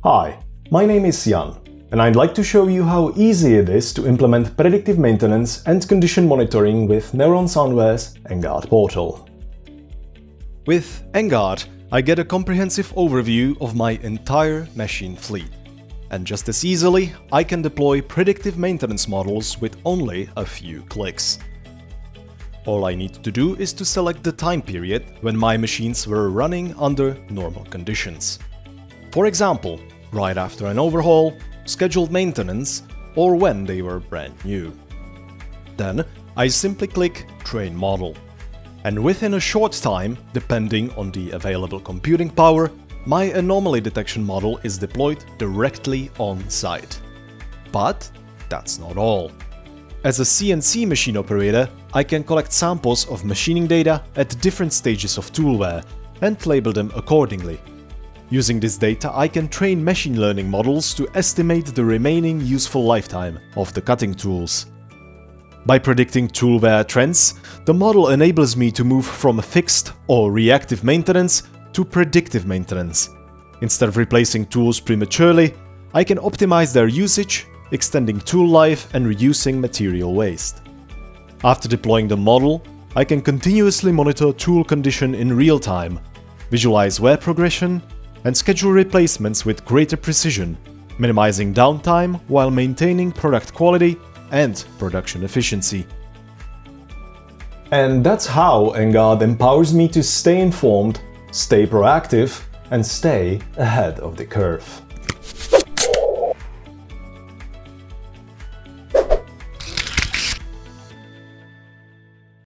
Hi, my name is Jan, and I'd like to show you how easy it is to implement predictive maintenance and condition monitoring with Neuron Soundware's nGuard portal. With nGuard, I get a comprehensive overview of my entire machine fleet. And just as easily, I can deploy predictive maintenance models with only a few clicks. All I need to do is to select the time period when my machines were running under normal conditions. For example, right after an overhaul, scheduled maintenance, or when they were brand new. Then I simply click Train Model. And within a short time, depending on the available computing power, my anomaly detection model is deployed directly on site. But that's not all. As a CNC machine operator, I can collect samples of machining data at different stages of tool wear and label them accordingly. Using this data, I can train machine learning models to estimate the remaining useful lifetime of the cutting tools. By predicting tool wear trends, the model enables me to move from fixed or reactive maintenance to predictive maintenance. Instead of replacing tools prematurely, I can optimize their usage, extending tool life and reducing material waste. After deploying the model, I can continuously monitor tool condition in real time, visualize wear progression, and schedule replacements with greater precision, minimizing downtime while maintaining product quality and production efficiency. And that's how nGuard empowers me to stay informed, stay proactive, and stay ahead of the curve.